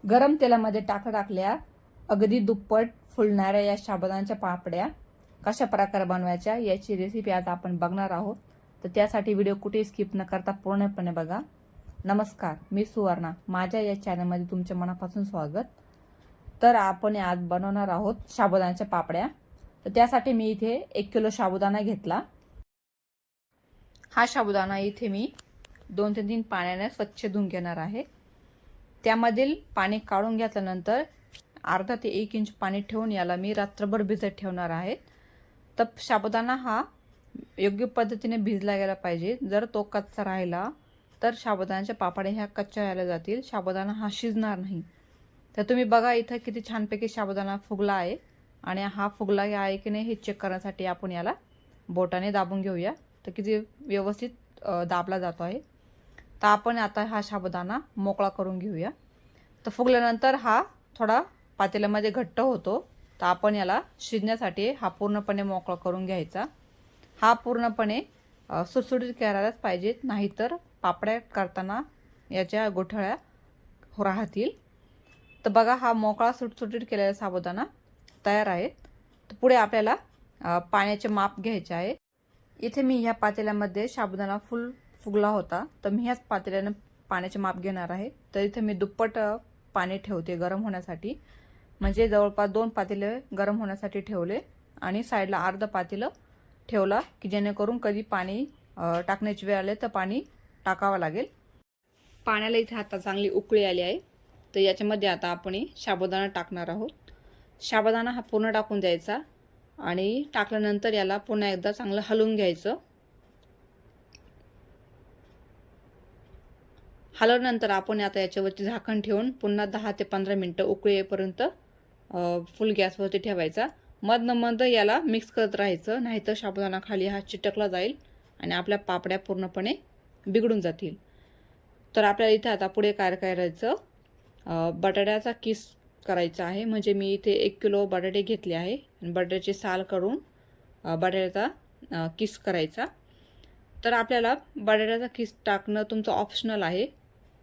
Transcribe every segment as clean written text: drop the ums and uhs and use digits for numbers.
गरम तेलामध्ये टाकल्या अगदी दुप्पट फुलणाऱ्या या साबुदाण्याच्या पापड्या कशा प्रकारे बनवायच्या याची रेसिपी आज आपण बघणार आहोत। तर त्यासाठी व्हिडिओ कुठे स्किप न करता पूर्णपणे बघा। नमस्कार, मी सुवर्णा, माझ्या या चॅनलमध्ये तुमचे मनापासून स्वागत। तर आपण आज बनवणार आहोत साबुदाण्याच्या पापड्या। तर त्यासाठी मी इथे 1 किलो साबुदाणा घेतला। हा साबुदाणा इथे मी 2 ते 3 पाण्याने स्वच्छ धुवून घेणार आहे। त्यामधील पाणी काढून घेतल्यानंतर अर्धा ते 1 इंच पाणी ठेवून याला मी रात्रभर भिजत ठेवणार आहे। तर साबुदाणा हा योग्य पद्धतीने भिजला गेला पाहिजे। जर तो कच्चा राहिला तर साबुदाण्याच्या पापड्या ह्या कच्च्या राहिल्या जातील, साबुदाणा हा शिजणार नाही। तर तुम्ही बघा इथे किती छानपैकी साबुदाणा फुगला आहे आणि हा फुगला आहे की नाही हे चेक करण्यासाठी आपण याला बोटाने दाबून घेऊया। तर किती व्यवस्थित दाबला जातो आहे। तर आपण आता हा साबुदाणा मोकळा करून घेऊया। तर फुगल्यानंतर हा थोडा पातेल्यामध्ये घट्ट होतो, तर आपण याला शिजण्यासाठी हा पूर्णपणे मोकळा करून घ्यायचा। हा पूर्णपणे सुटसुटीत करायलाच पाहिजेत, नाहीतर पापड्या करताना याच्या गोठळ्या राहतील। तर बघा हा मोकळा सुटसुटीत केलेला साबुदाणा तयार आहे। तर पुढे आपल्याला पाण्याचे माप घ्यायचे आहे। इथे मी ह्या पातेल्यामध्ये साबुदाणा फुगला होता, तर मी ह्याच पातेल्याने पाण्याचे माप घेणार आहे। तर इथे मी दुप्पट पाणी ठेवते गरम होण्यासाठी, म्हणजे जवळपास 2 पातेले गरम होण्यासाठी ठेवले आणि साईडला अर्ध पातेलं ठेवला की जेणेकरून कधी पाणी टाकण्याची वेळ आली तर पाणी टाकावं लागेल। पाण्याला इथे आता चांगली उकळी आली आहे। तर याच्यामध्ये आता आपण साबुदाणा टाकणार आहोत। साबुदाणा हा पूर्ण टाकून द्यायचा आणि टाकल्यानंतर याला पुन्हा एकदा चांगलं हलवून घ्यायचं। हलवल्यानंतर आपण आता याच्यावरती झाकण ठेवून पुन्हा 10 ते 15 मिनिटं उकळी येईपर्यंत फुल गॅसवरती ठेवायचा। मधनं याला मिक्स करत राहायचं, नाहीतर साबुदाणा खाली हा चिटकला जाईल आणि आपल्या पापड्या पूर्णपणे बिघडून जातील। तर आपल्याला इथे आता पुढे काय करायचं, बटाट्याचा किस करायचा आहे। म्हणजे मी इथे 1 किलो बटाटे घेतले आहे आणि बटाट्याची साल काढून बटाट्याचा किस करायचा। तर आपल्याला बटाट्याचा किस टाकणं तुमचं ऑप्शनल आहे,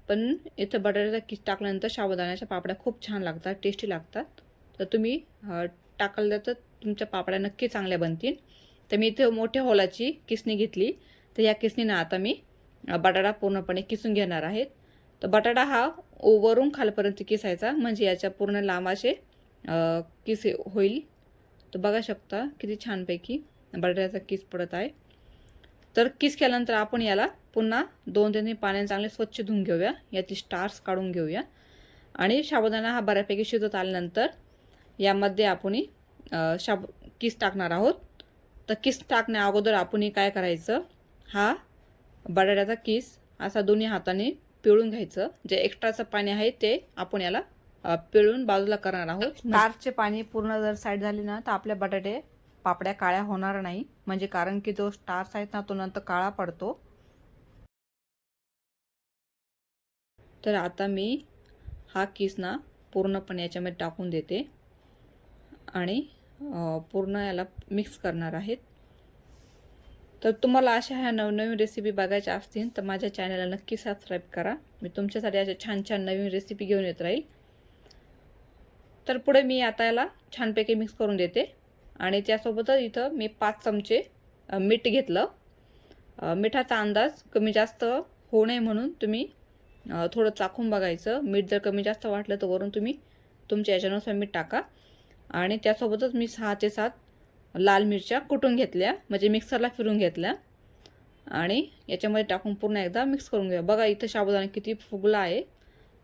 पण इथे बटाट्याचा किस टाकल्यानंतर साबुदाण्याच्या पापड्या खूप छान लागतात, टेस्टी लागतात। तर तुम्ही टाकलं तर तुमच्या पापड्या नक्की चांगल्या बनतील। तर मी इथे मोठ्या होलाची किसणी घेतली, तर या किसणीनं आता मी बटाटा पूर्णपणे किसून घेणार आहे। तर बटाटा हा वरून खालपर्यंत किसायचा, म्हणजे याच्या पूर्ण लांब असे किस होईल। तर बघा शकता किती छानपैकी बटाट्याचा किस पडत आहे। तर किस केल्यानंतर आपण याला पुन्हा 2 ते 3 पाण्याने चांगले स्वच्छ धुवून घेऊया, याची स्टार्च काढून घेऊया। आणि साबुदाणा हा बऱ्यापैकी शिजत आल्यानंतर यामध्ये आपण किस टाकणार आहोत। तर किस टाकण्या अगोदर आपण काय करायचं, हा बटाट्याचा किस असा दोन्ही हाताने पिळून घ्यायचं। जे एक्स्ट्राचं पाणी आहे ते आपण याला पिळून बाजूला करणार आहोत। स्टार्चचे पाणी पूर्ण जर साईड झाली ना तर आपले बटाटे पापड्या काळ्या होणार नाही, म्हणजे कारण की जो स्टार्च आहे ना तो नंतर काळा पडतो। तर आता मी हा किस ना पूर्णपणे याच्यामध्ये टाकून देते आणि पूर्ण याला मिक्स करणार आहेत। तर तुम्हाला अशा ह्या नवनवीन रेसिपी बघायच्या असतील तर माझ्या चॅनलला नक्की सबस्क्राईब करा। मी तुमच्यासाठी अशा छान छान नवीन रेसिपी घेऊन येत राहील। तर पुढे मी आता याला छानपैकी मिक्स करून देते आणि त्यासोबतच इथं मी 5 चमचे मीठ घेतलं। मिठाचा अंदाज कमी जास्त होऊ नये म्हणून तुम्ही थोडं चाखून बघायचं। मीठ जर कमी जास्त वाटलं तर वरून तुम्ही तुमच्या याच्यानुसार मीठ टाका। आणि त्यासोबतच मी 6 ते 7 लाल मिरच्या कुटून घेतल्या, म्हणजे मिक्सरला फिरून घेतल्या आणि याच्यामध्ये टाकून पूर्ण एकदा मिक्स करून घ्या। बघा इथं साबुदाणा किती फुगला आहे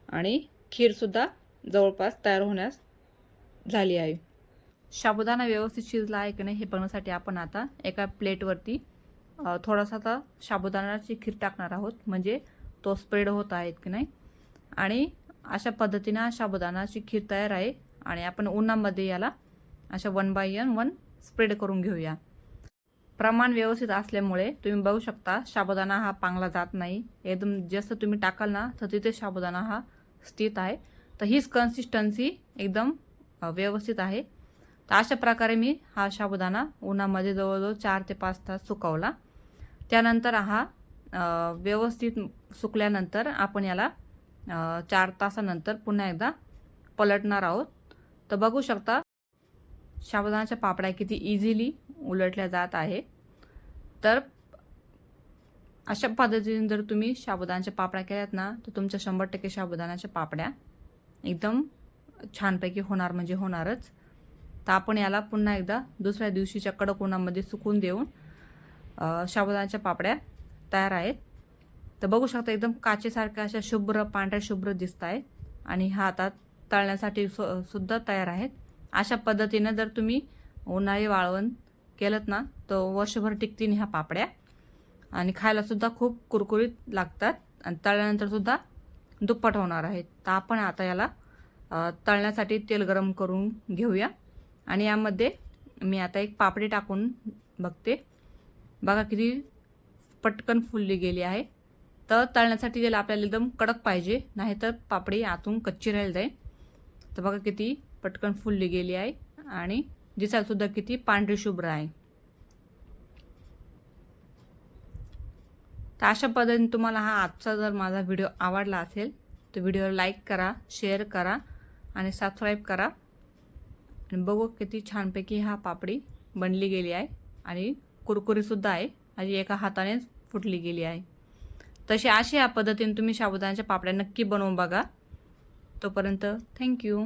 आणि खीरसुद्धा जवळपास तयार होण्यास झाली आहे। साबुदाणा व्यवस्थित शिजला आहे की नाही हे बघण्यासाठी आपण आता एका प्लेटवरती थोडासा आता साबुदाण्याची खीर टाकणार आहोत, म्हणजे तो स्प्रेड होत आहे की नाही। आणि अशा पद्धतीने साबुदाण्याची खीर तयार आहे आणि आपण उन्हामध्ये याला अशा 1 बाय 1 स्प्रेड करून घेऊया। प्रमाण व्यवस्थित असल्यामुळे तुम्ही बघू शकता साबुदाणा हा पांगला जात नाही। एकदम जास्त तुम्ही टाकाल ना तर तिथे साबुदाणा हा स्थित आहे। तर हीच कन्सिस्टन्सी एकदम व्यवस्थित आहे। तर अशा प्रकारे मी हा साबुदाणा उन्हामध्ये जवळजवळ 4 ते 5 तास सुकवला। त्यानंतर हा व्यवस्थित सुकल्यानंतर आपण याला 4 तासानंतर पुन्हा एकदा पलटणार आहोत. तर बघू शकता साबुदाण्याच्या पापड्या किती इझिली उलटल्या जात आहे. तर अशा पद्धतीने जर तुम्ही साबुदाण्याच्या पापड्या केल्यात ना तर तुमच्या 100% साबुदाण्याच्या पापड्या एकदम छानपैकी होणार म्हणजे होणारच. तर आपण याला पुन्हा एकदा दुसऱ्या दिवशीच्या कडक उन्हामध्ये सुकून देऊन साबुदाण्याच्या पापड्या तयार आहेत. तर बघू शकता एकदम काचेसारख्या अशा शुभ्र पांढऱ्या शुभ्र दिसत आहेत आणि हा आता तळण्यासाठी सुद्धा तयार आहेत. अशा पद्धतीने जर तुम्ही उन्हाळी वाळवण केलं ना तर वर्षभर टिकतील ह्या पापड्या आणि खायला सुद्धा खूप कुरकुरीत लागतात आणि तळल्यानंतर सुद्धा दुप्पट होणार आहेत. तर आपण आता याला तळण्यासाठी तेल गरम करून घेऊया आणि यामध्ये मी आता एक पापडी टाकून बघते. बघा किती पटकन फुलली गेली आहे. तर तळण्यासाठी तेल आपल्याला एकदम कडक पाहिजे, नाहीतर पापडी आतून कच्ची राहील जाईल. तर बघा किती पटकन फुलली गेली आहे आणि दिसायला सुद्धा किती पांढरी शुभ्र आहे. तर अशा पद्धतीने तुम्हाला हा आजचा जर माझा व्हिडिओ आवडला असेल तर व्हिडिओला लाईक करा, शेअर करा आणि सबस्क्राईब करा. आणि बघू किती छानपैकी हा पापडी बनली गेली आहे आणि कुरकुरीसुद्धा आहे आणि एका हातानेच फुटली गेली आहे. अशा पद्धतीने तुम्ही साबुदाण्याच्या पापड्या नक्की बनवून बघा. तोपर्यंत थँक्यू.